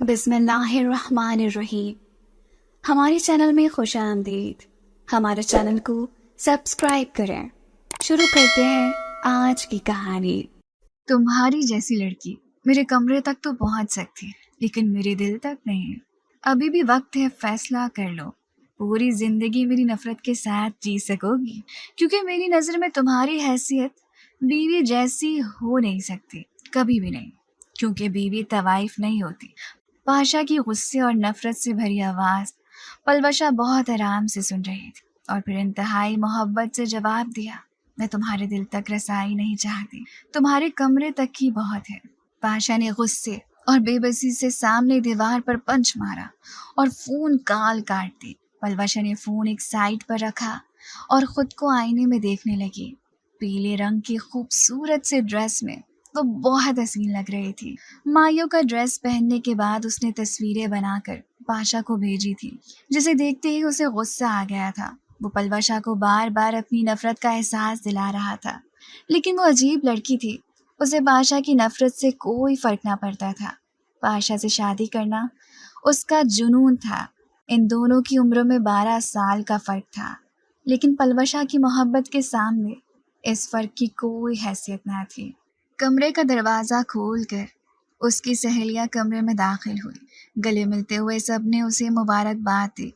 بسم اللہ الرحمن الرحیم۔ ہمارے چینل میں خوش آمدید۔ ہمارے چینل کو سبسکرائب کریں۔ شروع کرتے ہیں آج کی کہانی۔ تمہاری جیسی لڑکی میرے کمرے تک تو پہنچ سکتی لیکن میرے دل تک نہیں۔ ابھی بھی وقت ہے، فیصلہ کر لو۔ پوری زندگی میری نفرت کے ساتھ جی سکو گی کیونکہ میری نظر میں تمہاری حیثیت بیوی جیسی ہو نہیں سکتی، کبھی بھی نہیں، کیونکہ بیوی طوائف نہیں ہوتی۔ پاشا کی غصے اور نفرت سے بھری آواز پلوشا بہت آرام سے سن رہی تھی اور پھر انتہائی محبت سے جواب دیا، میں تمہارے دل تک رسائی نہیں چاہتی، تمہارے کمرے تک ہی بہت ہے۔ پاشا نے غصے اور بے بسی سے سامنے دیوار پر پنچ مارا اور فون کال کاٹ دی۔ پلوشا نے فون ایک سائڈ پر رکھا اور خود کو آئینے میں دیکھنے لگی۔ پیلے رنگ کی خوبصورت سے ڈریس میں وہ بہت حسین لگ رہی تھی۔ مائیوں کا ڈریس پہننے کے بعد اس نے تصویریں بنا کر پاشا کو بھیجی تھی، جسے دیکھتے ہی اسے غصہ آ گیا تھا۔ وہ پلوشا کو بار بار اپنی نفرت کا احساس دلا رہا تھا، لیکن وہ عجیب لڑکی تھی، اسے پاشا کی نفرت سے کوئی فرق نہ پڑتا تھا۔ پاشا سے شادی کرنا اس کا جنون تھا۔ ان دونوں کی عمروں میں 12 سال کا فرق تھا، لیکن پلوشا کی محبت کے سامنے اس فرق کی کوئی حیثیت نہ تھی۔ کمرے کا دروازہ کھول کر اس کی سہیلیاں کمرے میں داخل ہوئی۔ گلے ملتے ہوئے سب نے اسے مبارکباد دی۔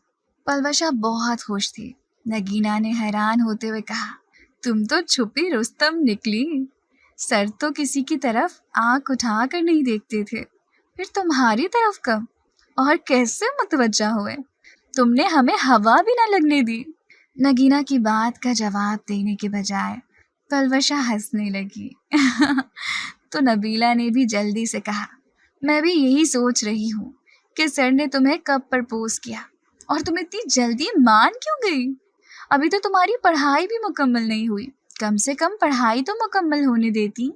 پلوشا بہت خوش تھی۔ نگینا نے حیران ہوتے ہوئے کہا، تم تو چھپی رستم نکلی، سر تو کسی کی طرف آنکھ اٹھا کر نہیں دیکھتے تھے، پھر تمہاری طرف کب اور کیسے متوجہ ہوئے؟ تم نے ہمیں ہوا بھی نہ لگنے دی۔ نگینا کی بات کا جواب دینے کے بجائے پلوشا ہنسنے لگی۔ تو نبیلہ نے بھی جلدی سے کہا، میں بھی یہی سوچ رہی ہوں کہ سر نے تمہیں کب پرپوز کیا اور تم اتنی جلدی مان کیوں گئی؟ ابھی تو تمہاری پڑھائی بھی مکمل نہیں ہوئی، کم سے کم پڑھائی تو مکمل ہونے دیتی۔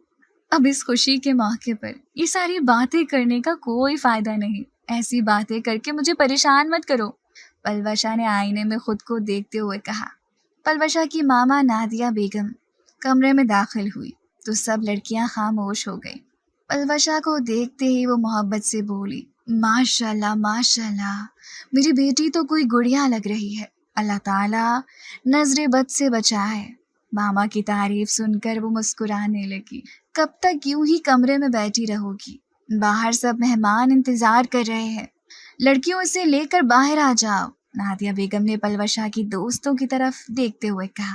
اب اس خوشی کے موقع پر یہ ساری باتیں کرنے کا کوئی فائدہ نہیں، ایسی باتیں کر کے مجھے پریشان مت کرو۔ پلوشا نے آئینے میں خود کو دیکھتے ہوئے کہا۔ پلوشا کی ماما نادیہ بیگم کمرے میں داخل ہوئی تو سب لڑکیاں خاموش ہو گئی۔ پلوشا کو دیکھتے ہی وہ محبت سے بولی، ماشاءاللہ ماشاءاللہ، میری بیٹی تو کوئی گڑیا لگ رہی ہے، اللہ تعالیٰ نظر بد سے بچائے۔ ماما کی تعریف سن کر وہ مسکرانے لگی۔ کب تک یوں ہی کمرے میں بیٹھی رہو گی؟ باہر سب مہمان انتظار کر رہے ہیں، لڑکیوں اسے لے کر باہر آ جاؤ۔ نادیہ بیگم نے پلوشا کی دوستوں کی طرف دیکھتے ہوئے کہا۔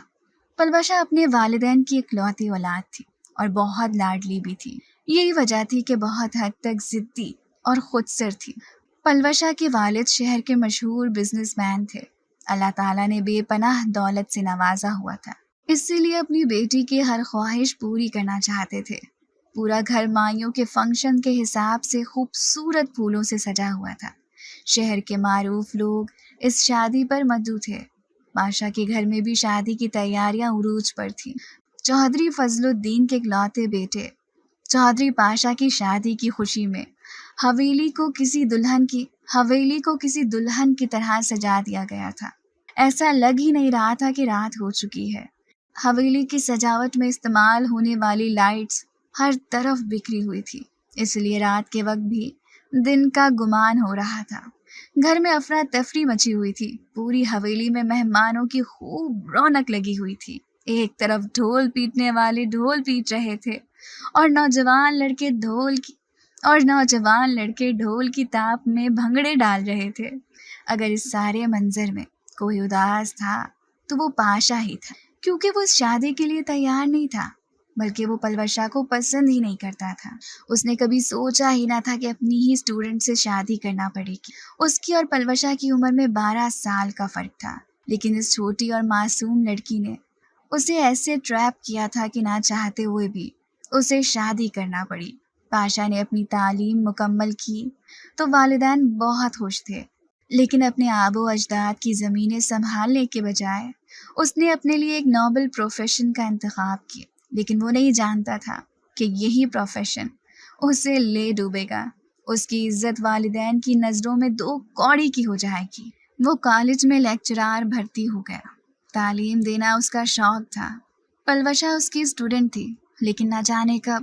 پلوشا اپنے والدین کی اکلوتی اولاد تھی اور بہت لاڈلی بھی تھی، یہی وجہ تھی کہ بہت حد تک ضدی اور خودسر تھی۔ پلوشا کے والد شہر کے مشہور بزنس مین تھے، اللہ تعالیٰ نے بے پناہ دولت سے نوازا ہوا تھا، اسی لیے اپنی بیٹی کی ہر خواہش پوری کرنا چاہتے تھے۔ پورا گھر مائیوں کے فنکشن کے حساب سے خوبصورت پھولوں سے سجا ہوا تھا۔ شہر کے معروف لوگ اس شادی پر مدعو تھے۔ پاشا کے گھر میں بھی شادی کی تیاریاں عروج پر تھیں۔ چودھری فضل الدین کے اکلوتے بیٹے چودھری پاشا کی شادی کی خوشی میں حویلی کو کسی دلہن کی طرح سجا دیا گیا تھا۔ ایسا لگ ہی نہیں رہا تھا کہ رات ہو چکی ہے۔ حویلی کی سجاوٹ میں استعمال ہونے والی لائٹس ہر طرف بکھری ہوئی تھی، اس لیے رات کے وقت بھی دن کا گمان ہو رہا تھا۔ گھر میں افراتفری مچی ہوئی تھی۔ پوری حویلی میں مہمانوں کی خوب رونق لگی ہوئی تھی۔ ایک طرف ڈھول پیٹنے والے ڈھول پیٹ رہے تھے اور نوجوان لڑکے ڈھول کی تاپ میں بھنگڑے ڈال رہے تھے۔ اگر اس سارے منظر میں کوئی اداس تھا تو وہ پاشا ہی تھا، کیونکہ وہ اس شادی کے لیے تیار نہیں تھا، بلکہ وہ پلوشا کو پسند ہی نہیں کرتا تھا۔ اس نے کبھی سوچا ہی نہ تھا کہ اپنی ہی اسٹوڈنٹ سے شادی کرنا پڑے گی۔ اس کی اور پلوشا کی عمر میں 12 سال کا فرق تھا، لیکن اس چھوٹی اور معصوم لڑکی نے اسے ایسے ٹریپ کیا تھا کہ نہ چاہتے ہوئے بھی اسے شادی کرنا پڑی۔ پاشا نے اپنی تعلیم مکمل کی تو والدین بہت خوش تھے، لیکن اپنے آبا و اجداد کی زمینیں سنبھالنے کے بجائے اس نے اپنے لیے ایک نوبل پروفیشن کا انتخاب کیا، لیکن وہ نہیں جانتا تھا کہ یہی پروفیشن اسے لے ڈوبے گا۔ اس کی عزت والدین کی نظروں میں 2 کوڑی کی ہو جائے گی۔ وہ کالج میں لیکچرار بھرتی ہو گیا۔ تعلیم دینا اس کا شوق تھا۔ پلوشا اس کی اسٹوڈنٹ تھی، لیکن نہ جانے کب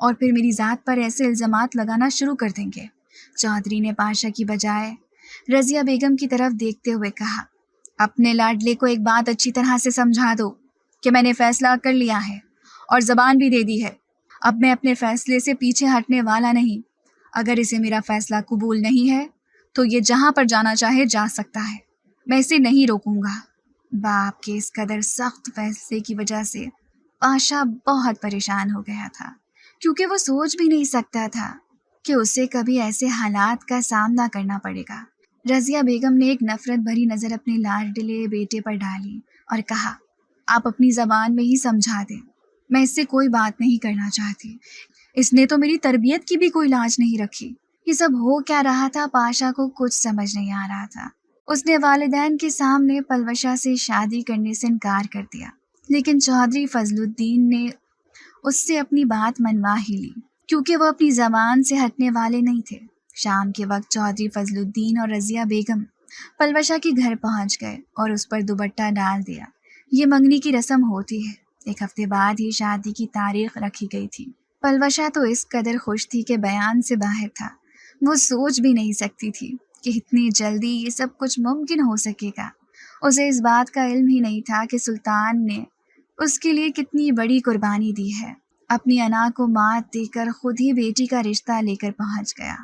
اور پھر میری ذات پر ایسے الزامات لگانا شروع کر دیں گے۔ چودھری نے پاشا کی بجائے رضیہ بیگم کی طرف دیکھتے ہوئے کہا، اپنے لاڈلے کو ایک بات اچھی طرح سے سمجھا دو کہ میں نے فیصلہ کر لیا ہے اور زبان بھی دے دی ہے۔ اب میں اپنے فیصلے سے پیچھے ہٹنے والا نہیں۔ اگر اسے میرا فیصلہ قبول نہیں ہے تو یہ جہاں پر جانا چاہے جا سکتا ہے، میں اسے نہیں روکوں گا۔ باپ کے اس قدر سخت فیصلے کی وجہ سے پاشا بہت پریشان ہو گیا تھا، کیونکہ وہ سوچ بھی نہیں سکتا تھا کہ اسے کبھی ایسے حالات کا سامنا کرنا پڑے گا۔ رضیہ بیگم نے ایک نفرت بھری نظر اپنے لاڈلے بیٹے پر ڈالی اور کہا، آپ اپنی زبان میں ہی سمجھا دیں، میں اس سے کوئی بات نہیں کرنا چاہتی۔ اس نے تو میری تربیت کی بھی کوئی لاج نہیں رکھی۔ یہ سب ہو کیا رہا تھا پاشا کو کچھ سمجھ نہیں آ رہا تھا۔ اس نے والدین کے سامنے پلوشا سے شادی کرنے سے انکار کر دیا، لیکن چودھری فضل الدین نے اس سے اپنی بات منوا ہی لی، کیونکہ وہ اپنی زبان سے ہٹنے والے نہیں تھے۔ شام کے وقت چودھری فضل الدین اور رضیہ بیگم پلوشا کے گھر پہنچ گئے اور اس پر دوپٹہ ڈال دیا۔ یہ منگنی کی رسم ہوتی ہے۔ ایک ہفتے بعد ہی شادی کی تاریخ رکھی گئی تھی۔ پلوشا تو اس قدر خوش تھی کہ بیان سے باہر تھا۔ وہ سوچ بھی نہیں سکتی تھی کہ اتنی جلدی یہ سب کچھ ممکن ہو سکے گا۔ اسے اس بات کا علم ہی نہیں تھا کہ سلطان نے اس کے لیے کتنی بڑی قربانی دی ہے۔ اپنی انا کو مات دے کر خود ہی بیٹی کا رشتہ لے کر پہنچ گیا۔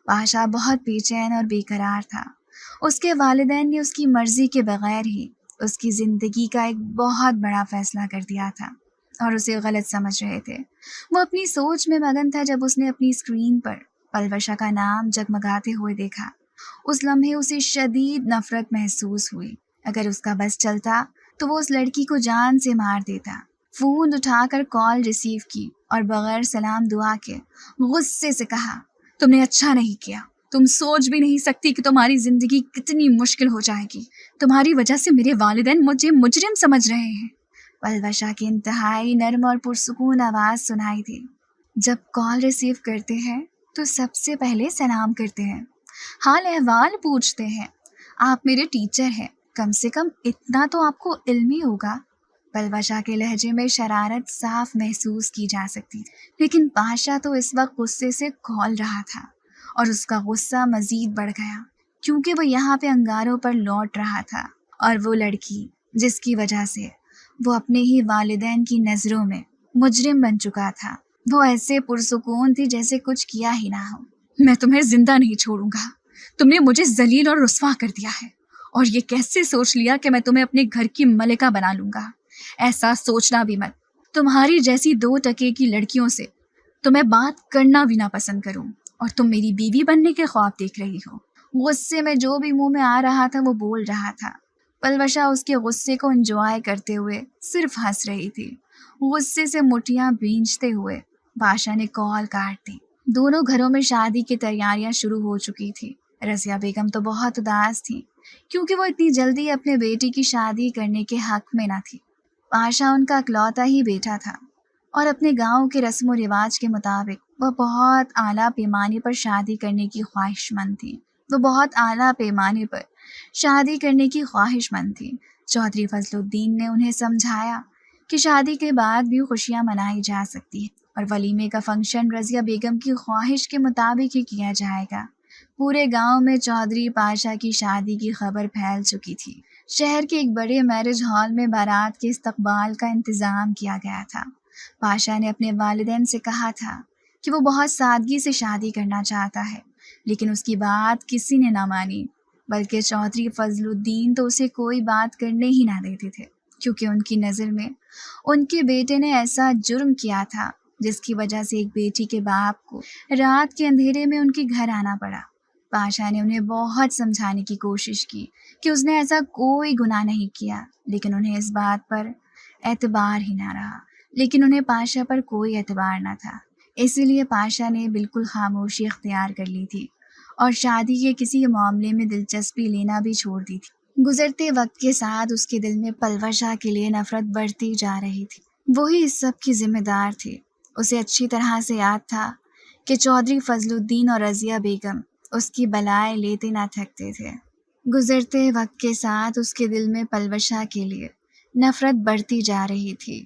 پاشا بہت بے چین اور بے قرار تھا۔ اس کے والدین نے اس کی مرضی کے بغیر ہی اس کی زندگی کا ایک بہت بڑا فیصلہ کر دیا تھا اور اسے غلط سمجھ رہے تھے۔ وہ اپنی سوچ میں مگن تھا جب اس نے اپنی اسکرین پر پلوشا کا نام جگمگاتے ہوئے دیکھا۔ اس لمحے اسے شدید نفرت محسوس ہوئی۔ اگر اس کا بس چلتا تو وہ اس لڑکی کو جان سے مار دیتا۔ فون اٹھا کر کال ریسیو کی اور بغیر سلام دعا کے غصے سے کہا، تم نے اچھا نہیں کیا۔ تم سوچ بھی نہیں سکتی کہ تمہاری زندگی کتنی مشکل ہو جائے گی۔ تمہاری وجہ سے میرے والدین مجھے مجرم سمجھ رہے ہیں۔ پلوشا کی انتہائی نرم اور پرسکون آواز سنائی دی۔ جب کال ریسیو کرتے ہیں تو سب سے پہلے سلام کرتے ہیں، حال احوال پوچھتے ہیں۔ آپ میرے ٹیچر ہیں، کم سے کم اتنا تو آپ کو علم ہی ہوگا۔ پلوشا کے لہجے میں شرارت صاف محسوس کی جا سکتی تھی، لیکن پاشا تو اس وقت غصے سے کھول رہا تھا اور اس کا غصہ مزید بڑھ گیا، کیونکہ وہ یہاں پہ انگاروں پر لوٹ رہا تھا، اور وہ لڑکی جس کی وجہ سے وہ اپنے ہی والدین کی نظروں میں مجرم بن چکا تھا، وہ ایسے پرسکون تھی جیسے کچھ کیا ہی نہ ہو۔ میں تمہیں زندہ نہیں چھوڑوں گا۔ تم نے مجھے ذلیل اور رسوا کر دیا ہے، اور یہ کیسے سوچ لیا کہ میں تمہیں اپنے گھر کی ملکہ بنا لوں گا؟ ایسا سوچنا بھی مت۔ تمہاری جیسی 2 ٹکے کی لڑکیوں سے تو میں بات کرنا بھی نہ پسند کروں، اور تم میری بیوی بننے کے خواب دیکھ رہی ہو۔ غصے میں جو بھی منہ میں آ رہا تھا وہ بول رہا تھا۔ پلوشا اس کے غصے کو انجوائے کرتے ہوئے صرف ہنس رہی تھی۔ غصے سے مٹھیاں بھینجتے ہوئے پاشا نے کال کاٹ دی۔ دونوں گھروں میں شادی کی تیاریاں شروع ہو چکی تھی۔ رضیہ بیگم تو بہت اداس تھی، کیونکہ وہ اتنی جلدی اپنے بیٹی کی شادی کرنے کے حق میں نہ تھی۔ پاشا ان کا اکلوتا ہی بیٹا تھا، اور اپنے گاؤں کے رسم و رواج کے مطابق وہ بہت اعلیٰ پیمانے پر شادی کرنے کی خواہش مند تھی۔ چودھری فضل الدین نے انہیں سمجھایا کہ شادی کے بعد بھی خوشیاں منائی جا سکتی ہیں، اور ولیمے کا فنکشن رضیہ بیگم کی خواہش کے مطابق ہی کیا جائے گا۔ پورے گاؤں میں چودھری پاشا کی شادی کی خبر پھیل چکی تھی۔ شہر کے ایک بڑے میرج ہال میں بارات کے استقبال کا انتظام کیا گیا تھا۔ پاشا نے اپنے والدین سے کہا تھا کہ وہ بہت سادگی سے شادی کرنا چاہتا ہے، لیکن اس کی بات کسی نے نہ مانی، بلکہ چودھری فضل الدین تو اسے کوئی بات کرنے ہی نہ دیتے تھے، کیونکہ ان کی نظر میں ان کے بیٹے نے ایسا جرم کیا تھا جس کی وجہ سے ایک بیٹی کے باپ کو رات کے اندھیرے میں ان کے گھر آنا پڑا۔ پاشا نے انہیں بہت سمجھانے کی کوشش کی کہ اس نے ایسا کوئی گناہ نہیں کیا، لیکن انہیں اس بات پر اعتبار ہی نہ رہا۔ لیکن انہیں پاشا پر کوئی اعتبار نہ تھا، اسی لیے پاشا نے بالکل خاموشی اختیار کر لی تھی اور شادی کے کسی معاملے میں دلچسپی لینا بھی چھوڑ دی تھی۔ گزرتے وقت کے ساتھ اس کے دل میں پلوشا کے لیے نفرت بڑھتی جا رہی تھی۔ وہی اس سب کی ذمہ دار تھی۔ اسے اچھی طرح سے یاد تھا کہ چودھری فضل الدین اور رضیہ بیگم اس کی بلائیں لیتے نہ تھکتے تھے۔ گزرتے وقت کے ساتھ اس کے دل میں پلوشا کے لیے نفرت بڑھتی جا رہی تھی۔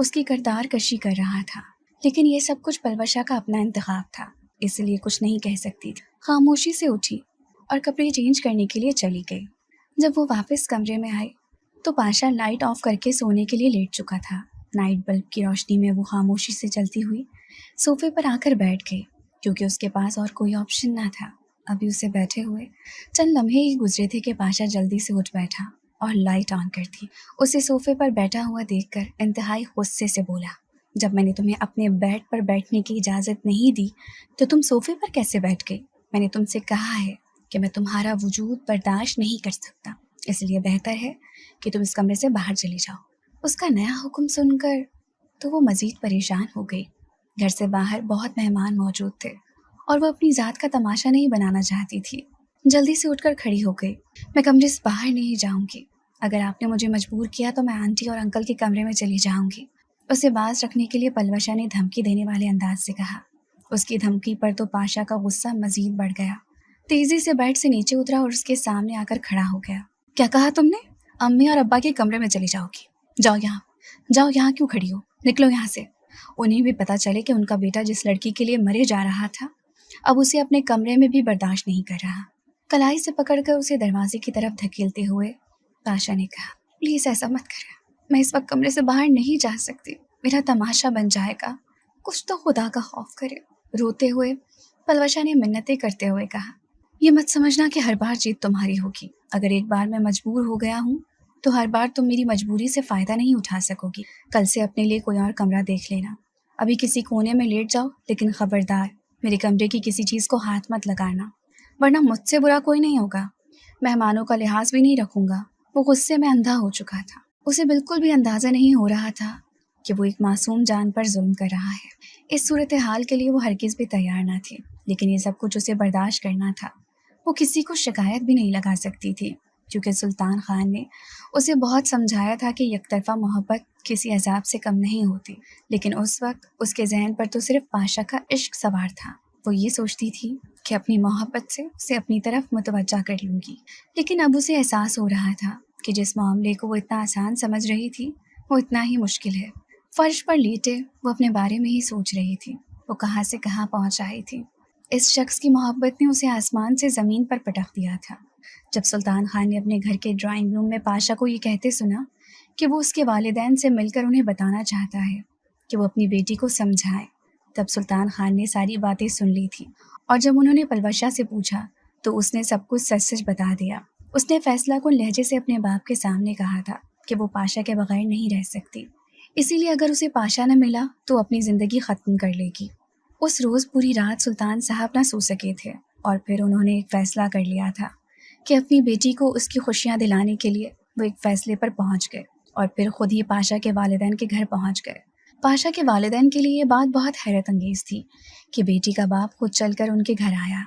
اس کی کردار کشی کر رہا تھا، لیکن یہ سب کچھ پلوشا کا اپنا انتخاب تھا، اس لیے کچھ نہیں کہہ سکتی تھی۔ خاموشی سے اٹھی اور کپڑے چینج کرنے کے لیے چلی گئی۔ جب وہ واپس کمرے میں آئی تو پاشا لائٹ آف کر کے سونے کے لیے لیٹ چکا تھا۔ نائٹ بلب کی روشنی میں وہ خاموشی سے چلتی ہوئی صوفے پر آ کر بیٹھ گئی، کیونکہ اس کے پاس اور کوئی آپشن نہ تھا۔ ابھی اسے بیٹھے ہوئے چند لمحے ہی گزرے تھے کہ پاشا جلدی سے اٹھ بیٹھا اور لائٹ آن کر دی۔ اسے صوفے پر بیٹھا ہوا دیکھ کر انتہائی غصے سے بولا، جب میں نے تمہیں اپنے بیڈ پر بیٹھنے کی اجازت نہیں دی تو تم صوفے پر کیسے بیٹھ گئی؟ میں نے تم سے کہا ہے کہ میں تمہارا وجود برداشت نہیں کر سکتا، اس لیے بہتر ہے کہ تم اس کمرے سے باہر چلی جاؤ۔ اس کا نیا حکم سن کر تو وہ مزید پریشان ہو گئی۔ گھر سے باہر بہت مہمان موجود تھے اور وہ اپنی ذات کا تماشا نہیں بنانا چاہتی تھی۔ جلدی سے اٹھ کر کھڑی ہو گئی۔ میں کمرے سے باہر نہیں جاؤں گی، اگر آپ نے مجھے مجبور کیا تو میں آنٹی اور انکل کے کمرے میں چلی جاؤں گی، اسے باز رکھنے کے لیے پلوشا نے دھمکی دینے والے انداز سے کہا۔ اس کی دھمکی پر تو پاشا کا غصہ مزید بڑھ گیا۔ تیزی سے بیڈ سے نیچے اترا اور اس کے سامنے آ کر کھڑا ہو گیا۔ کیا کہا تم نے؟ امی اور ابا کے کمرے میں چلی جاؤ گی؟ جاؤ یہاں کیوں کھڑی ہو؟ نکلو یہاں سے۔ انہیں بھی پتا چلے کہ ان کا بیٹا جس لڑکی کے لیے مرے جا رہا تھا اب اسے اپنے کمرے میں بھی برداشت نہیں کر رہا۔ کلائی سے پکڑ کر اسے دروازے کی طرف دھکیلتے ہوئے پاشا نے کہا، پلیز ایسا مت کریں، میں اس وقت کمرے سے باہر نہیں جا سکتی، میرا تماشا بن جائے گا، کچھ تو خدا کا خوف کرے۔ روتے ہوئے پلوشا نے منتیں کرتے ہوئے کہا، یہ مت سمجھنا کہ ہر بار جیت تمہاری ہوگی، اگر ایک بار میں مجبور ہو گیا ہوں تو ہر بار تم میری مجبوری سے فائدہ نہیں اٹھا سکو گی۔ کل سے اپنے لیے کوئی اور کمرہ دیکھ لینا، ابھی کسی کونے میں لیٹ جاؤ، لیکن خبردار میرے کمرے کی کسی چیز کو ہاتھ مت لگانا، ورنہ مجھ سے برا کوئی نہیں ہوگا۔ مہمانوں کا لحاظ بھی نہیں رکھوں گا۔ وہ غصے میں اندھا ہو چکا تھا، اسے بالکل بھی اندازہ نہیں ہو رہا تھا کہ وہ ایک معصوم جان پر ظلم کر رہا ہے۔ اس صورتحال کے لیے وہ ہرگز بھی تیار نہ تھی، لیکن یہ سب کچھ اسے برداشت کرنا تھا۔ وہ کسی کو شکایت بھی نہیں لگا سکتی تھی، کیونکہ سلطان خان نے اسے بہت سمجھایا تھا کہ یک طرفہ محبت کسی عذاب سے کم نہیں ہوتی، لیکن اس وقت اس کے ذہن پر تو صرف پاشا کا عشق سوار تھا۔ وہ یہ سوچتی تھی کہ اپنی محبت سے اسے اپنی طرف متوجہ کر لوں گی، لیکن اب اسے احساس ہو رہا تھا کہ جس معاملے کو وہ اتنا آسان سمجھ رہی تھی وہ اتنا ہی مشکل ہے۔ فرش پر لیٹے وہ اپنے بارے میں ہی سوچ رہی تھی، وہ کہاں سے کہاں پہنچ آئی تھی۔ اس شخص کی محبت نے اسے آسمان سے زمین پر پٹک دیا تھا۔ جب سلطان خان نے اپنے گھر کے ڈرائنگ روم میں پاشا کو یہ کہتے سنا کہ وہ اس کے والدین سے مل کر انہیں بتانا چاہتا ہے کہ وہ اپنی بیٹی کو سمجھائے، تب سلطان خان نے ساری باتیں سن لی تھی، اور جب انہوں نے پلوشا سے پوچھا تو اس نے سب کچھ سچ سچ بتا دیا۔ اس نے فیصلہ کن لہجے سے اپنے باپ کے سامنے کہا تھا کہ وہ پاشا کے بغیر نہیں رہ سکتی، اسی لیے اگر اسے پاشا نہ ملا تو اپنی زندگی ختم کر لے گی۔ اس روز پوری رات سلطان صاحب نہ سو سکے تھے، اور پھر انہوں نے ایک فیصلہ کر لیا تھا کہ اپنی بیٹی کو اس کی خوشیاں دلانے کے لیے وہ ایک فیصلے پر پہنچ گئے، اور پھر خود ہی پاشا کے والدین کے گھر پہنچ گئے۔ پاشا کے والدین کے لیے یہ بات بہت حیرت انگیز تھی کہ بیٹی کا باپ خود چل کر ان کے گھر آیا،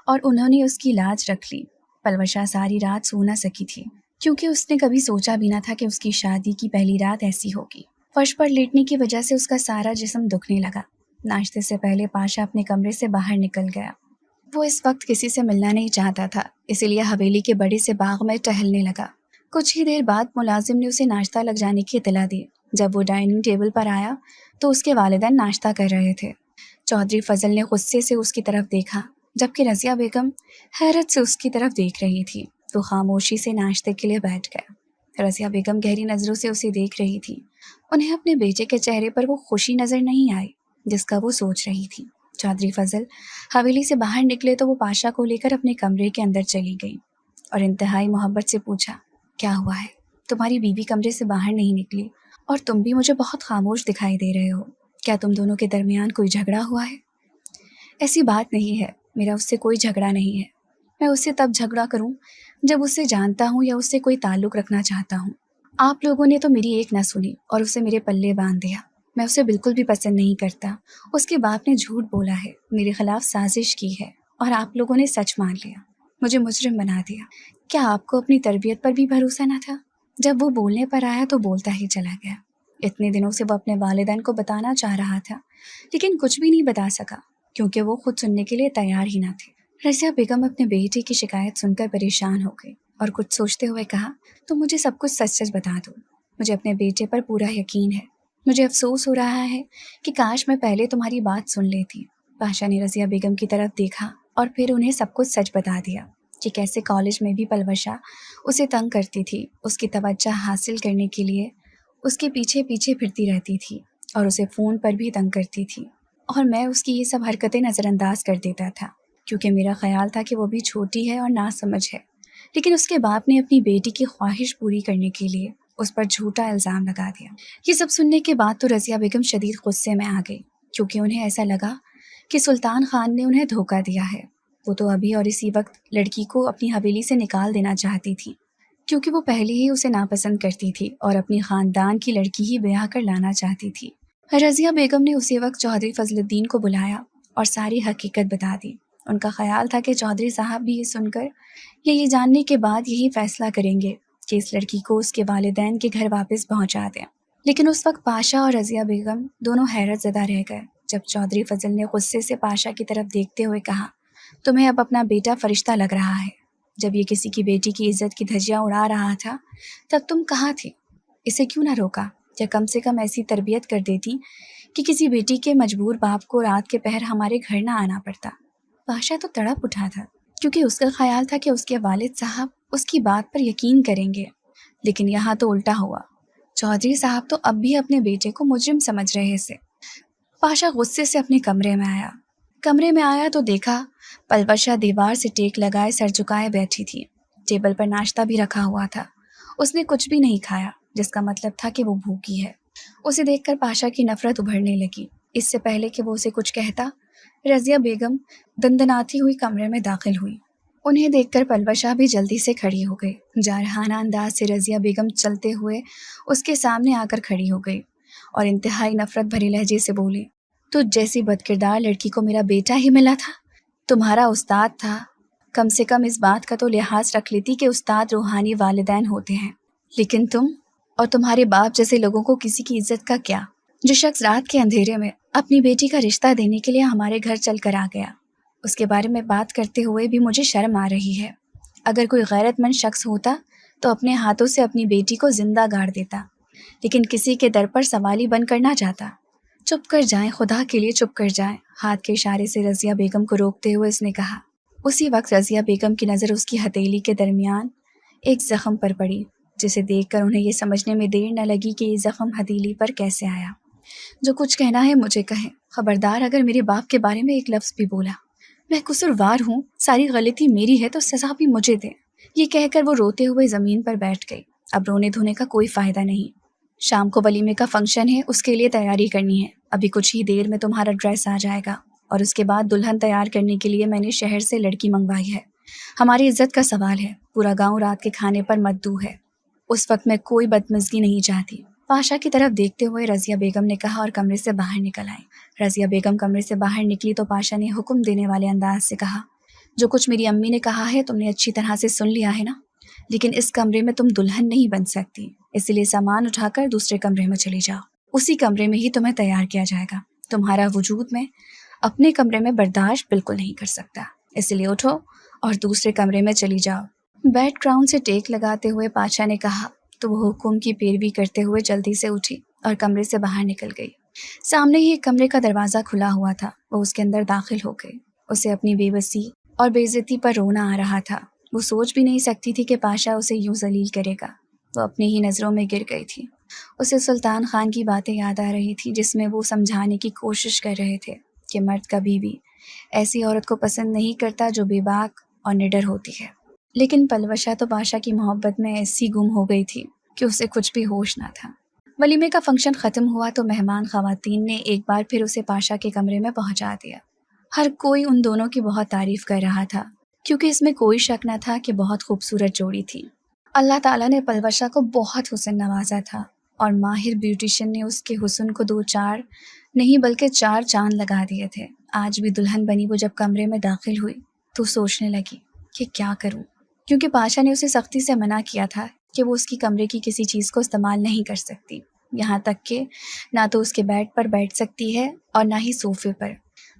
اور انہوں نے اس کی لاج رکھ لی۔ پلوشا ساری رات سو نہ سکی تھی، کیونکہ اس نے کبھی سوچا بھی نہ تھا کہ اس کی شادی کی پہلی رات ایسی ہوگی۔ فرش پر لیٹنے کی وجہ سے اس کا سارا جسم دکھنے لگا۔ ناشتے سے پہلے پاشا اپنے کمرے سے باہر نکل گیا۔ وہ اس وقت کسی سے ملنا نہیں چاہتا تھا، اسی لیے حویلی کے بڑے سے باغ میں ٹہلنے لگا۔ کچھ ہی دیر بعد ملازم نے اسے ناشتہ لگ جانے کی اطلاع دی۔ جب وہ ڈائننگ ٹیبل پر آیا تو اس کے والدین ناشتہ کر رہے تھے۔ چودھری فضل نے غصے سے اس کی طرف دیکھا، جبکہ رضیہ بیگم حیرت سے اس کی طرف دیکھ رہی تھی۔ تو خاموشی سے ناشتے کے لیے بیٹھ گئے۔ رضیہ بیگم گہری نظروں سے اسے دیکھ رہی تھی۔ انہیں اپنے بیٹے کے چہرے پر وہ خوشی نظر نہیں آئی جس کا وہ سوچ رہی تھی۔ چودھری فضل حویلی سے باہر نکلے تو وہ پاشا کو لے کر اپنے کمرے کے اندر چلی گئی اور انتہائی محبت سے پوچھا، کیا ہوا ہے؟ تمہاری بیوی کمرے سے باہر نہیں نکلی اور تم بھی مجھے بہت خاموش دکھائی دے رہے ہو، کیا تم دونوں کے درمیان کوئی جھگڑا ہوا ہے؟ ایسی بات نہیں ہے، میرا اس سے کوئی جھگڑا نہیں ہے۔ میں اس سے تب جھگڑا کروں جب اسے جانتا ہوں یا اس سے کوئی تعلق رکھنا چاہتا ہوں۔ آپ لوگوں نے تو میری ایک نہ سنی اور اسے میرے پلے باندھ دیا۔ میں اسے بالکل بھی پسند نہیں کرتا۔ اس کے باپ نے جھوٹ بولا ہے، میرے خلاف سازش کی ہے، اور آپ لوگوں نے سچ مان لیا، مجھے مجرم بنا دیا۔ کیا آپ کو اپنی تربیت پر بھی بھروسہ نہ تھا؟ جب وہ بولنے پر آیا تو بولتا ہی چلا گیا۔ اتنے دنوں سے وہ اپنے والدین کو بتانا چاہ رہا تھا، لیکن کچھ بھی نہیں بتا سکا کیونکہ وہ خود سننے کے لیے تیار ہی نہ تھے۔ رضیہ بیگم اپنے بیٹے کی شکایت سن کر پریشان ہو گئی اور کچھ سوچتے ہوئے کہا، تم مجھے سب کچھ سچ سچ بتا دو، مجھے اپنے بیٹے پر پورا یقین ہے، مجھے افسوس ہو رہا ہے کہ کاش میں پہلے تمہاری بات سن لیتی۔ پاشا نے رضیہ بیگم کی طرف دیکھا اور پھر انہیں سب کچھ سچ بتا دیا کہ کیسے کالج میں بھی پلوشا اسے تنگ کرتی تھی، اس کی توجہ حاصل کرنے کے لیے اس کے پیچھے پیچھے پھرتی رہتی تھی اور اسے فون پر بھی تنگ کرتی تھی، اور میں اس کی یہ سب حرکتیں نظر انداز کر دیتا تھا کیونکہ میرا خیال تھا کہ وہ بھی چھوٹی ہے اور ناسمجھ ہے۔ لیکن اس کے باپ نے اپنی بیٹی کی خواہش پوری کرنے کے لیے اس پر جھوٹا الزام لگا دیا۔ یہ سب سننے کے بعد تو رضیہ بیگم شدید غصے میں آ گئی کیونکہ انہیں ایسا لگا کہ سلطان خان نے انہیں دھوکہ دیا ہے۔ وہ تو ابھی اور اسی وقت لڑکی کو اپنی حویلی سے نکال دینا چاہتی تھی کیونکہ وہ پہلے ہی اسے ناپسند کرتی تھی اور اپنی خاندان کی لڑکی ہی بیاہ کر لانا چاہتی تھی۔ رضیہ بیگم نے اسی وقت چودھری فضل الدین کو بلایا اور ساری حقیقت بتا دی۔ ان کا خیال تھا کہ چودھری صاحب بھی یہ سن کر یا یہ جاننے کے بعد یہی فیصلہ کریں گے کہ اس لڑکی کو اس کے والدین کے گھر واپس پہنچا دیں۔ لیکن اس وقت پاشا اور رضیہ بیگم دونوں حیرت زدہ رہ گئے جب چودھری فضل نے غصے سے پاشا کی طرف دیکھتے ہوئے کہا، تمہیں اب اپنا بیٹا فرشتہ لگ رہا ہے؟ جب یہ کسی کی بیٹی کی عزت کی دھجیاں اڑا رہا تھا تب تم کہاں تھی؟ اسے کیوں نہ روکا یا کم سے کم ایسی تربیت کر دیتی کہ کسی بیٹی کے مجبور باپ کو رات کے پہر ہمارے گھر نہ آنا پڑتا۔ پاشا تو تڑپ اٹھا تھا کیونکہ اس کا خیال تھا کہ اس کے والد صاحب اس کی بات پر یقین کریں گے، لیکن یہاں تو الٹا ہوا۔ چودھری صاحب تو اب بھی اپنے بیٹے کو مجرم سمجھ رہے تھے۔ پاشا غصے سے اپنے کمرے میں آیا تو دیکھا پلوشا دیوار سے ٹیک لگائے سر جھکائے بیٹھی تھی۔ ٹیبل پر ناشتہ بھی رکھا ہوا تھا۔ اس نے کچھ بھی نہیں کھایا جس کا مطلب تھا کہ وہ بھوکی ہے۔ اسے دیکھ کر پاشا کی نفرت ابھرنے لگی۔ اس سے پہلے کہ وہ اسے کچھ کہتا، رضیہ بیگم دندناتی ہوئی کمرے میں داخل ہوئی۔ انہیں دیکھ کر پلوشا بھی جلدی سے کھڑی ہو گئی۔ جارحانہ انداز سے رضیہ بیگم چلتے ہوئے اس کے سامنے آ کر کھڑی ہو گئی اور انتہائی نفرت بھری لہجے سے بولی، تو جیسی بدکردار لڑکی کو میرا بیٹا ہی ملا تھا؟ تمہارا استاد تھا، کم سے کم اس بات کا تو لحاظ رکھ لیتی کہ استاد روحانی والدین ہوتے ہیں، لیکن تم اور تمہارے باپ جیسے لوگوں کو کسی کی عزت کا کیا؟ جو شخص رات کے اندھیرے میں اپنی بیٹی کا رشتہ دینے کے لیے ہمارے گھر چل کر آ گیا، اس کے بارے میں بات کرتے ہوئے بھی مجھے شرم آ رہی ہے۔ اگر کوئی غیرت مند شخص ہوتا تو اپنے ہاتھوں سے اپنی بیٹی کو زندہ گاڑ دیتا، لیکن کسی کے در پر سوالی بن کر نہ جاتا۔ چپ کر جائیں، خدا کے لیے چپ کر جائیں، ہاتھ کے اشارے سے رضیہ بیگم کو روکتے ہوئے اس نے کہا۔ اسی وقت رضیہ بیگم کی نظر اس کی ہتھیلی کے درمیان ایک زخم پر پڑی، جسے دیکھ کر انہیں یہ سمجھنے میں دیر نہ لگی کہ یہ زخم ہتھیلی پر کیسے آیا۔ جو کچھ کہنا ہے مجھے کہیں، خبردار اگر میرے باپ کے بارے میں ایک لفظ بھی بولا۔ میں قصوروار ہوں، ساری غلطی میری ہے تو سزا بھی مجھے دیں۔ یہ کہہ کر وہ روتے ہوئے زمین پر بیٹھ گئی۔ اب رونے دھونے کا کوئی فائدہ نہیں۔ شام کو ولیمے کا فنکشن ہے، اس کے لیے تیاری کرنی ہے۔ ابھی کچھ ہی دیر میں تمہارا ڈریس آ جائے گا اور اس کے بعد دلہن تیار کرنے کے لیے میں نے شہر سے لڑکی منگوائی ہے۔ ہماری عزت کا سوال ہے، پورا گاؤں رات کے کھانے پر مدعو ہے۔ اس وقت میں کوئی بدمزگی نہیں چاہتی۔ پاشا کی طرف دیکھتے ہوئے رضیہ بیگم نے کہا اور کمرے سے باہر نکل آئی۔ رضیہ بیگم کمرے سے باہر نکلی تو پاشا نے حکم دینے والے انداز سے کہا، جو کچھ میری امی نے کہا ہے تم نے اچھی طرح سے سن لیا ہے نا؟ لیکن اس کمرے میں تم دلہن نہیں بن سکتی، اس لیے سامان اٹھا کر دوسرے کمرے میں چلی جاؤ۔ اسی کمرے میں ہی تمہیں تیار کیا جائے گا۔ تمہارا وجود میں اپنے کمرے میں برداشت بالکل نہیں کر سکتا، اس لیے اٹھو اور دوسرے کمرے میں چلی جاؤ۔ بیڈ گراؤنڈ سے ٹیک لگاتے ہوئے پاشا نے کہا تو وہ حکم کی پیروی کرتے ہوئے جلدی سے اٹھی اور کمرے سے باہر نکل گئی۔ سامنے ہی ایک کمرے کا دروازہ کھلا ہوا تھا، وہ اس کے اندر داخل ہو گئی۔ اسے اپنی بے بسی اور بے عزتی پر رونا آ رہا تھا۔ وہ سوچ بھی نہیں سکتی تھی کہ پاشا اسے یوں ذلیل کرے گا۔ وہ اپنی ہی نظروں میں گر گئی تھی۔ اسے سلطان خان کی باتیں یاد آ رہی تھی جس میں وہ سمجھانے کی کوشش کر رہے تھے کہ مرد کبھی بھی ایسی عورت کو پسند نہیں کرتا جو بے باک اور نڈر ہوتی ہے۔ لیکن پلوشا تو پاشا کی محبت میں ایسی گم ہو گئی تھی کہ اسے کچھ بھی ہوش نہ تھا۔ ولیمے کا فنکشن ختم ہوا تو مہمان خواتین نے ایک بار پھر اسے پاشا کے کمرے میں پہنچا دیا۔ ہر کوئی ان دونوں کی بہت تعریف کر رہا تھا کیونکہ اس میں کوئی شک نہ تھا کہ بہت خوبصورت جوڑی تھی۔ اللہ تعالیٰ نے پلوشا کو بہت حسن نوازا تھا اور ماہر بیوٹیشین نے اس کے حسن کو 2-4 نہیں بلکہ 4 چاند لگا دیے تھے۔ آج بھی دلہن بنی وہ جب کمرے میں داخل ہوئی تو سوچنے لگی کہ کیا کروں، کیونکہ پاشا نے اسے سختی سے منع کیا تھا کہ وہ اس کی کمرے کی کسی چیز کو استعمال نہیں کر سکتی، یہاں تک کہ نہ تو اس کے بیڈ پر بیٹھ سکتی ہے اور نہ ہی صوفے پر۔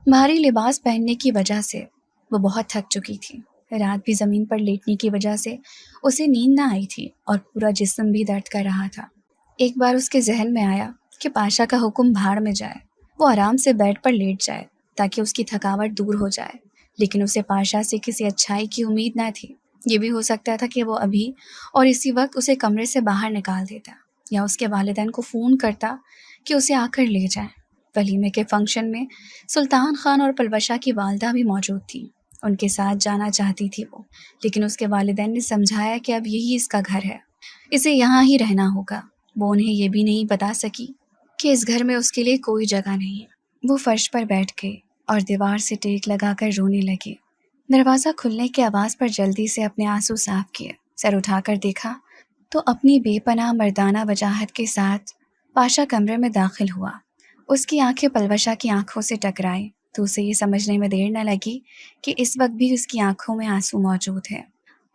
بھاری لباس پہننے کی وجہ سے وہ بہت تھک چکی تھی۔ رات بھی زمین پر لیٹنے کی وجہ سے اسے نیند نہ آئی تھی اور پورا جسم بھی درد کر رہا تھا۔ ایک بار اس کے ذہن میں آیا کہ پاشا کا حکم بھاڑ میں جائے، وہ آرام سے بیڈ پر لیٹ جائے تاکہ اس کی تھکاوٹ دور ہو جائے، لیکن اسے پاشا سے کسی اچھائی کی امید نہ تھی۔ یہ بھی ہو سکتا تھا کہ وہ ابھی اور اسی وقت اسے کمرے سے باہر نکال دیتا یا اس کے والدین کو فون کرتا کہ اسے آ کر لے جائیں۔ ولیمے کے فنکشن میں سلطان خان اور پلوشا کی والدہ بھی موجود تھی۔ ان کے ساتھ جانا چاہتی تھی وہ، لیکن اس کے والدین نے سمجھایا کہ اب یہی اس کا گھر ہے، اسے یہاں ہی رہنا ہوگا۔ وہ انہیں یہ بھی نہیں بتا سکی کہ اس گھر میں اس کے لیے کوئی جگہ نہیں ہے۔ وہ فرش پر بیٹھ گئی اور دیوار سے ٹیک لگا کر رونے لگی۔ دروازہ کھلنے کی آواز پر جلدی سے اپنے آنسو صاف کیے، سر اٹھا کر دیکھا تو اپنی بے پناہ مردانہ وجاہت کے ساتھ پاشا کمرے میں داخل ہوا۔ اس کی آنکھیں پلوشا کی آنکھوں سے ٹکرائیں تو اسے یہ سمجھنے میں دیر نہ لگی کہ اس وقت بھی اس کی آنکھوں میں آنسو موجود ہے۔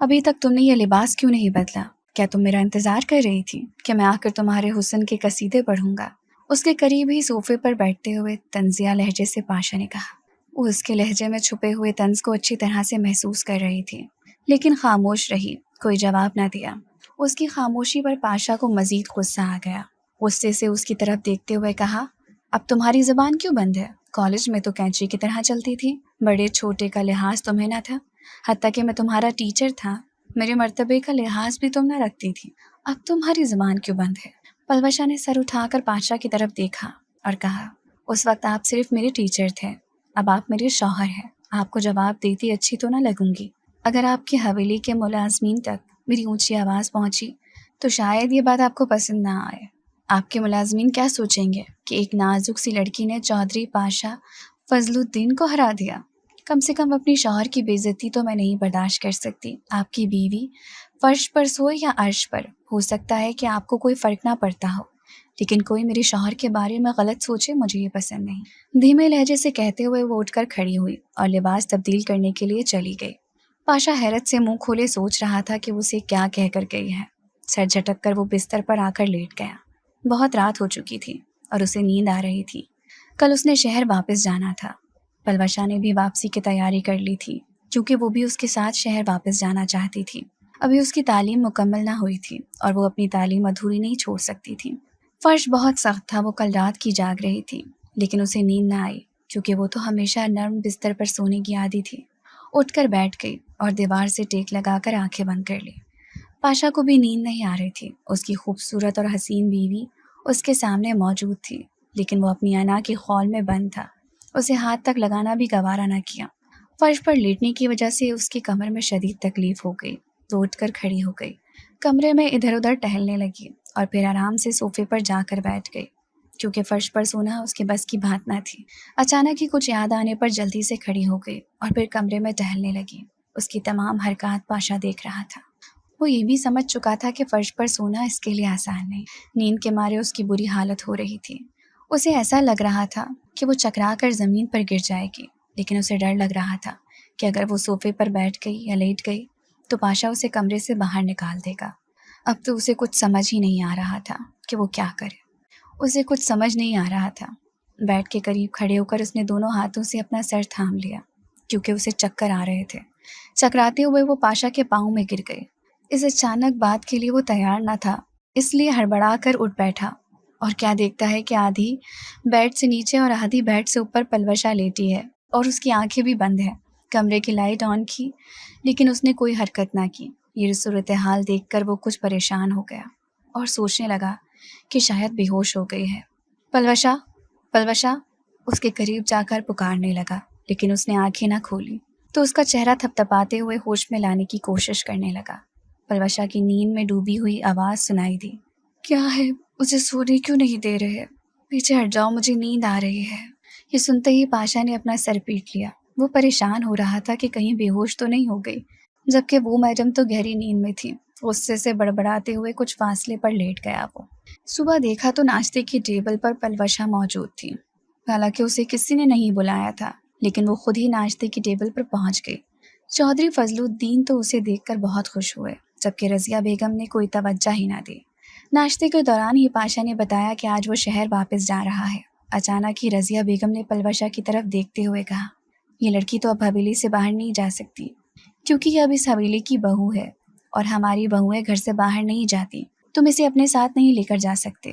ابھی تک تم نے یہ لباس کیوں نہیں بدلا؟ کیا تم میرا انتظار کر رہی تھی کہ میں آ کر تمہارے حسن کے قصیدے پڑھوں گا؟ اس کے قریب ہی صوفے پر بیٹھتے ہوئے طنزیہ لہجے سے پاشا نے کہا۔ وہ اس کے لہجے میں چھپے ہوئے طنز کو اچھی طرح سے محسوس کر رہی تھی، لیکن خاموش رہی، کوئی جواب نہ دیا۔ اس کی خاموشی پر پاشا کو مزید غصہ آ گیا۔ غصے سے اس کی طرف دیکھتے ہوئے کہا، اب تمہاری زبان کیوں بند ہے؟ کالج میں تو کینچی کی طرح چلتی تھی، بڑے چھوٹے کا لحاظ تمہیں نہ تھا، حتیٰ کہ میں تمہارا ٹیچر تھا، میرے مرتبے کا لحاظ بھی تم نہ رکھتی تھی، اب تمہاری زبان کیوں بند ہے؟ پلوشا نے سر اٹھا کر پاشا کی طرف دیکھا اور کہا، اس وقت آپ صرف میرے ٹیچر تھے، اب آپ میرے شوہر ہیں، آپ کو جواب دیتی اچھی تو نہ لگوں گی۔ اگر آپ کی حویلی کے ملازمین تک میری اونچی آواز پہنچی تو شاید یہ بات آپ کو پسند نہ آئے۔ آپ کے ملازمین کیا سوچیں گے کہ ایک نازک سی لڑکی نے چودھری پاشا فضل الدین کو ہرا دیا؟ کم سے کم اپنی شوہر کی بے عزتی تو میں نہیں برداشت کر سکتی۔ آپ کی بیوی فرش پر سوئے یا عرش پر، ہو سکتا ہے کہ آپ کو کوئی فرق نہ پڑتا ہو، لیکن کوئی میرے شوہر کے بارے میں غلط سوچے، مجھے یہ پسند نہیں۔ دھیمے لہجے سے کہتے ہوئے وہ اٹھ کر کھڑی ہوئی اور لباس تبدیل کرنے کے لیے چلی گئی۔ پاشا حیرت سے منہ کھولے سوچ رہا تھا کہ وہ اسے کیا کہہ کر گئی ہے۔ سر جھٹک کر وہ بستر پر آ کر لیٹ گیا۔ بہت رات ہو چکی تھی اور اسے نیند آ رہی تھی۔ کل اس نے شہر واپس جانا تھا۔ پلوشا نے بھی واپسی کی تیاری کر لی تھی، چونکہ وہ بھی اس کے ساتھ شہر واپس جانا چاہتی تھی۔ ابھی اس کی تعلیم مکمل نہ ہوئی تھی اور وہ اپنی تعلیم ادھوری نہیں چھوڑ سکتی تھی۔ فرش بہت سخت تھا، وہ کل رات کی جاگ رہی تھی، لیکن اسے نیند نہ آئی کیونکہ وہ تو ہمیشہ نرم بستر پر سونے کی عادی تھی۔ اٹھ کر بیٹھ گئی اور دیوار سے ٹیک لگا کر آنکھیں بند کر لی۔ پاشا کو بھی نیند نہیں آ رہی تھی۔ اس کی خوبصورت اور حسین بیوی اس کے سامنے موجود تھی، لیکن وہ اپنی انا کی خول میں بند تھا۔ اسے ہاتھ تک لگانا بھی گوارا نہ کیا۔ فرش پر لیٹنے کی وجہ سے اس کی کمر میں شدید تکلیف ہو گئی تو اٹھ کر کھڑی ہو گئی، کمرے میں ادھر ادھر ٹہلنے لگی اور پھر آرام سے صوفے پر جا کر بیٹھ گئی، کیونکہ فرش پر سونا اس کے بس کی بات نہ تھی۔ اچانک ہی کچھ یاد آنے پر جلدی سے کھڑی ہو گئی اور پھر کمرے میں ٹہلنے لگی۔ اس کی تمام حرکات پاشا دیکھ رہا تھا۔ وہ یہ بھی سمجھ چکا تھا کہ فرش پر سونا اس کے لیے آسان نہیں۔ نیند کے مارے اس کی بری حالت ہو رہی تھی۔ اسے ایسا لگ رہا تھا کہ وہ چکرا کر زمین پر گر جائے گی، لیکن اسے ڈر لگ رہا تھا کہ اگر وہ صوفے پر بیٹھ گئی یا لیٹ گئی تو پاشا اسے کمرے سے باہر نکال دے گا۔ اب تو اسے کچھ سمجھ ہی نہیں آ رہا تھا کہ وہ کیا کرے۔ اسے کچھ سمجھ نہیں آ رہا تھا۔ بیڈ کے قریب کھڑے ہو کر اس نے دونوں ہاتھوں سے اپنا سر تھام لیا کیونکہ اسے چکر آ رہے تھے۔ چکراتے ہوئے وہ پاشا کے پاؤں میں گر گئی۔ اس اچانک بات کے لیے وہ تیار نہ تھا، اس لیے ہڑبڑا کر اٹھ بیٹھا اور کیا دیکھتا ہے کہ آدھی بیڈ سے نیچے اور آدھی بیڈ سے اوپر پلوشا لیٹی ہے اور اس کی آنکھیں بھی بند ہیں۔ کمرے کی لائٹ آن کی، لیکن اس نے کوئی حرکت نہ کی۔ یہ صورتحال دیکھ کر وہ کچھ پریشان ہو گیا اور سوچنے لگا کہ شاید بے ہوش ہو گئی ہے۔ پلوشا، پلوشا، اس کے قریب جا کر پکارنے لگا، لیکن اس نے آنکھیں نہ کھولی تو اس کا چہرہ تھپتھپاتے ہوئے ہوش میں لانے کی کوشش کرنے لگا۔ پلوشا کی نیند میں ڈوبی ہوئی آواز سنائی دی، کیا ہے؟ مجھے سونے کیوں نہیں دے رہے؟ پیچھے ہٹ جاؤ، مجھے نیند آ رہی ہے۔ یہ سنتے ہی پاشا نے اپنا سر پیٹ لیا۔ وہ پریشان ہو رہا تھا کہ کہیں بے ہوش تو نہیں ہو گئی، جبکہ وہ میڈم تو گہری نیند میں تھی۔ غصے سے بڑبڑاتے ہوئے کچھ فاصلے پر لیٹ گیا وہ۔ صبح دیکھا تو ناشتے کی ٹیبل پر پلوشا موجود تھی، حالانکہ اسے کسی نے نہیں بلایا تھا، لیکن وہ خود ہی ناشتے کی ٹیبل پر پہنچ گئی۔ چودھری فضل الدین تو اسے دیکھ کر بہت خوش ہوئے، جبکہ رضیہ بیگم نے کوئی توجہ ہی نہ دی۔ ناشتے کے دوران ہی پاشا نے بتایا کہ آج وہ شہر واپس جا رہا ہے۔ اچانک ہی رضیہ بیگم نے پلوشا کی طرف دیکھتے ہوئے کہا، یہ لڑکی تو اب حویلی سے باہر نہیں جا سکتی، کیونکہ یہ اب اس حویلی کی بہو ہے اور ہماری بہویں گھر سے باہر نہیں جاتی، تم اسے اپنے ساتھ نہیں لے کر جا سکتے،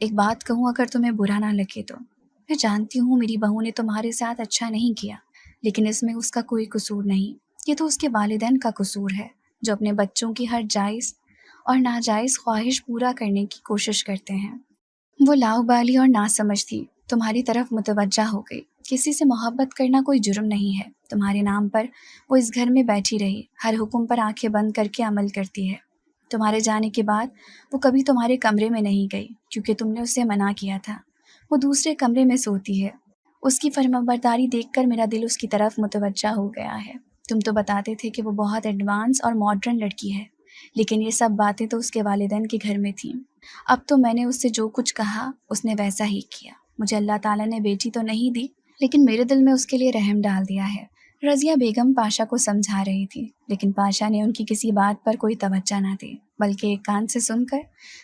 ایک بات کہوں اگر تمہیں برا نہ لگے تو، میں جانتی ہوں میری بہو نے تمہارے ساتھ اچھا نہیں کیا، لیکن اس میں اس کا کوئی قصور نہیں، یہ تو اس کے والدین کا قصور ہے جو اپنے بچوں کی ہر جائز اور ناجائز خواہش پورا کرنے کی کوشش کرتے ہیں۔ وہ لاؤبالی اور ناسمجھ تھی، تمہاری طرف متوجہ ہو گئی۔ کسی سے محبت کرنا کوئی جرم نہیں ہے، تمہارے نام پر وہ اس گھر میں بیٹھی رہی، ہر حکم پر آنکھیں بند کر کے عمل کرتی ہے۔ تمہارے جانے کے بعد وہ کبھی تمہارے کمرے میں نہیں گئی کیونکہ تم نے اسے منع کیا تھا، وہ دوسرے کمرے میں سوتی ہے۔ اس کی فرمانبرداری دیکھ کر میرا دل اس کی طرف متوجہ ہو گیا ہے۔ تم تو بتاتے تھے کہ وہ بہت ایڈوانس اور ماڈرن لڑکی ہے، لیکن یہ سب باتیں تو اس کے والدین کے گھر میں تھیں۔ اب تو میں نے اس سے جو کچھ کہا اس نے ویسا ہی کیا۔ مجھے اللہ تعالیٰ نے بیٹی تو نہیں دی، لیکن میرے دل میں اس کے لیے رحم ڈال دیا ہے۔ رضیہ بیگم پاشا کو سمجھا رہی تھی، لیکن پاشا نے ان کی کسی بات پر کوئی توجہ نہ دی، بلکہ ایک کان سے سن کر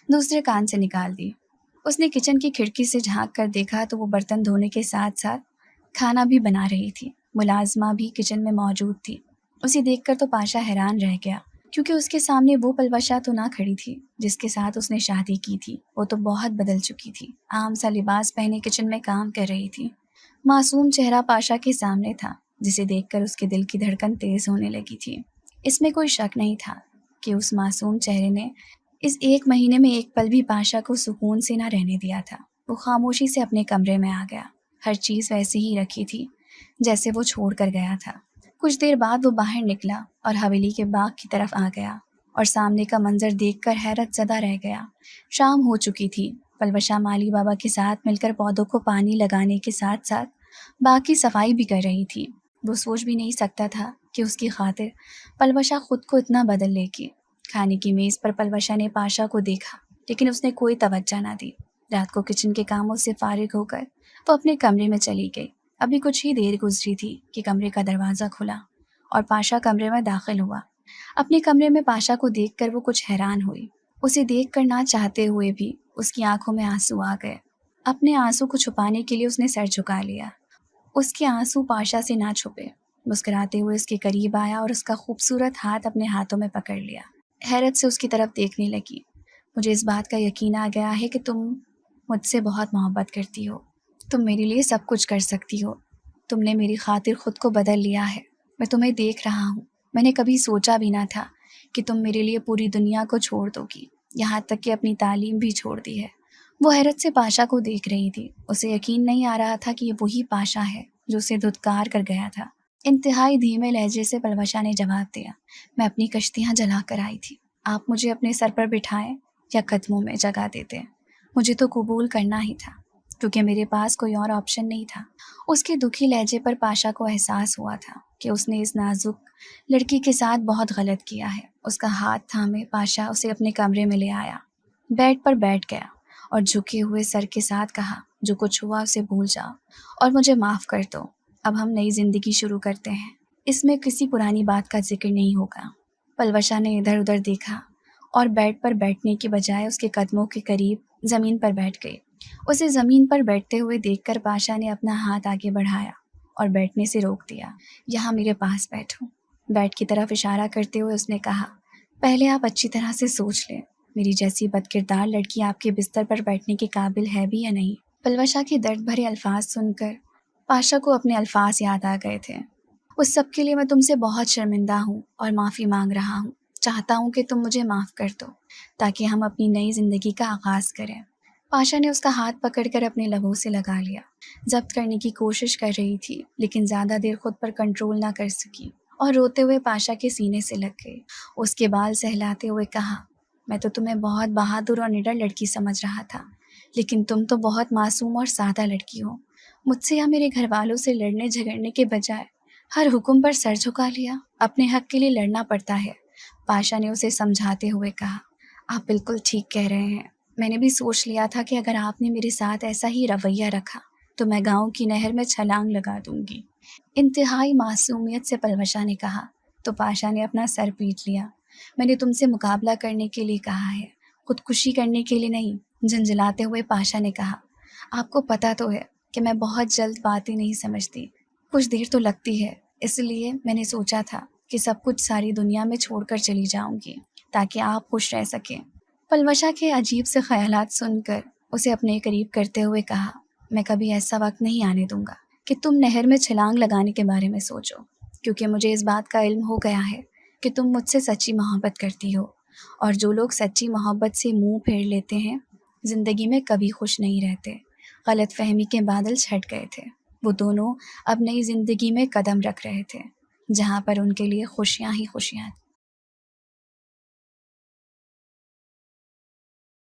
دوسرے کان سے نکال دی۔ اس نے کچن کی کھڑکی سے جھانک کر دیکھا تو وہ برتن دھونے کے ساتھ ساتھ کھانا بھی بنا رہی تھی۔ ملازمہ بھی کچن میں موجود تھی۔ اسے دیکھ کر تو پاشا حیران رہ گیا، کیونکہ اس کے سامنے وہ پلوشا تو نہ کھڑی تھی جس کے ساتھ اس نے شادی کی تھی، وہ تو بہت بدل چکی تھی، عام سا لباس پہنے کچن میں کام کر رہی تھی۔ معصوم چہرہ پاشا کے سامنے تھا، جسے دیکھ کر اس کے دل کی دھڑکن تیز ہونے لگی تھی۔ اس میں کوئی شک نہیں تھا کہ اس معصوم چہرے نے اس 1 مہینے میں ایک پل بھی پاشا کو سکون سے نہ رہنے دیا تھا۔ وہ خاموشی سے اپنے کمرے میں آ گیا، ہر چیز ویسے ہی رکھی تھی جیسے وہ چھوڑ کر گیا تھا۔ کچھ دیر بعد وہ باہر نکلا اور حویلی کے باغ کی طرف آ گیا اور سامنے کا منظر دیکھ کر حیرت زدہ رہ گیا۔ شام ہو چکی تھی۔ پلوشا مالی بابا کے ساتھ مل کر پودوں کو پانی لگانے کے ساتھ ساتھ باغ کی صفائی بھی کر رہی تھی۔ وہ سوچ بھی نہیں سکتا تھا کہ اس کی خاطر پلوشا خود کو اتنا بدل لے گی۔ کھانے کی میز پر پلوشا نے پاشا کو دیکھا، لیکن اس نے کوئی توجہ نہ دی۔ رات کو کچن کے کاموں سے فارغ ہو کر وہ اپنے کمرے میں چلی گئی۔ ابھی کچھ ہی دیر گزری تھی کہ کمرے کا دروازہ کھلا اور پاشا کمرے میں داخل ہوا۔ اپنے کمرے میں پاشا کو دیکھ کر وہ کچھ حیران ہوئی۔ اسے دیکھ کر نہ چاہتے ہوئے بھی اس کی آنکھوں میں آنسو آ گئے۔ اپنے آنسو کو چھپانے کے لیے اس نے سر جھکا لیا۔ اس کے آنسو پاشا سے نہ چھپے۔ مسکراتے ہوئے اس کے قریب آیا اور اس کا خوبصورت ہاتھ اپنے ہاتھوں میں پکڑ لیا۔ حیرت سے اس کی طرف دیکھنے لگی۔ مجھے اس بات کا یقین آ گیا ہے کہ تم مجھ سے بہت محبت کرتی ہو، تم میرے لیے سب کچھ کر سکتی ہو، تم نے میری خاطر خود کو بدل لیا ہے، میں تمہیں دیکھ رہا ہوں، میں نے کبھی سوچا بھی نہ تھا کہ تم میرے لیے پوری دنیا کو چھوڑ دو گی، یہاں تک کہ اپنی تعلیم بھی چھوڑ دی ہے۔ وہ حیرت سے پاشا کو دیکھ رہی تھی، اسے یقین نہیں آ رہا تھا کہ یہ وہی پاشا ہے جو اسے دھتکار کر گیا تھا۔ انتہائی دھیمے لہجے سے پلوشا نے جواب دیا، میں اپنی کشتیاں جلا کر آئی تھی، آپ مجھے اپنے سر پر بٹھائیں یا قدموں میں جگہ دیتے، مجھے تو قبول کرنا ہی تھا کیونکہ میرے پاس کوئی اور آپشن نہیں تھا۔ اس کے دکھی لہجے پر پاشا کو احساس ہوا تھا کہ اس نے اس نازک لڑکی کے ساتھ بہت غلط کیا ہے۔ اس کا ہاتھ تھامے پاشا اسے اپنے کمرے میں لے آیا، بیڈ پر بیٹھ گیا اور جھکے ہوئے سر کے ساتھ کہا، جو کچھ ہوا اسے بھول جاؤ اور مجھے معاف کر دو، اب ہم نئی زندگی شروع کرتے ہیں، اس میں کسی پرانی بات کا ذکر نہیں ہوگا۔ پلوشا نے ادھر ادھر دیکھا اور بیڈ پر بیٹھنے کی بجائے اس کے قدموں کے قریب زمین پر بیٹھ گئی۔ اسے زمین پر بیٹھتے ہوئے دیکھ کر پاشا نے اپنا ہاتھ آگے بڑھایا اور بیٹھنے سے روک دیا۔ یہاں میرے پاس بیٹھو، بیڈ کی طرف اشارہ کرتے ہوئے اس نے کہا، پہلے آپ اچھی طرح سے سوچ لیں، میری جیسی بد کردار لڑکی آپ کے بستر پر بیٹھنے کے قابل ہے بھی یا نہیں۔ پلوشا کے درد بھرے الفاظ سن کر پاشا کو اپنے الفاظ یاد آ گئے تھے۔ اس سب کے لیے میں تم سے بہت شرمندہ ہوں اور معافی مانگ رہا ہوں، چاہتا ہوں کہ تم مجھے معاف کر دو تاکہ ہم اپنی نئی زندگی کا آغاز کریں۔ پاشا نے اس کا ہاتھ پکڑ کر اپنے لبوں سے لگا لیا، ضبط کرنے کی کوشش کر رہی تھی لیکن زیادہ دیر خود پر کنٹرول نہ کر سکی اور روتے ہوئے پاشا کے سینے سے لگ گئی۔ اس کے بال سہلاتے ہوئے کہا، میں تو تمہیں بہت بہادر اور نڈر لڑکی سمجھ رہا تھا، لیکن تم تو بہت معصوم اور سادہ لڑکی ہو۔ مجھ سے یا میرے گھر والوں سے لڑنے جھگڑنے کے بجائے ہر حکم پر سر جھکا لیا، اپنے حق کے لیے لڑنا پڑتا ہے۔ پاشا نے اسے سمجھاتے ہوئے کہا، آپ بالکل ٹھیک کہہ رہے ہیں، میں نے بھی سوچ لیا تھا کہ اگر آپ نے میرے ساتھ ایسا ہی رویہ رکھا تو میں گاؤں کی نہر میں چھلانگ لگا دوں گی۔ انتہائی معصومیت سے پلوشا نے کہا تو پاشا نے اپنا سر پیٹ لیا، میں نے تم سے مقابلہ کرنے کے لیے کہا ہے، خودکشی کرنے کے لیے نہیں۔ جھنجھلاتے ہوئے پاشا نے کہا، آپ کو پتہ تو ہے کہ میں بہت جلد باتیں نہیں سمجھتی، کچھ دیر تو لگتی ہے، اس لیے میں نے سوچا تھا کہ سب کچھ ساری دنیا میں چھوڑ کر چلی جاؤں گی تاکہ آپ خوش رہ سکیں۔ پلوشا کے عجیب سے خیالات سن کر اسے اپنے قریب کرتے ہوئے کہا، میں کبھی ایسا وقت نہیں آنے دوں گا کہ تم نہر میں چھلانگ لگانے کے بارے میں سوچو، کیونکہ مجھے اس بات کا علم ہو گیا ہے کہ تم مجھ سے سچی محبت کرتی ہو، اور جو لوگ سچی محبت سے منہ پھیر لیتے ہیں زندگی میں کبھی خوش نہیں رہتے۔ غلط فہمی کے بادل چھٹ گئے تھے، وہ دونوں اب نئی زندگی میں قدم رکھ رہے تھے جہاں پر ان کے لیے خوشیاں ہی خوشیاں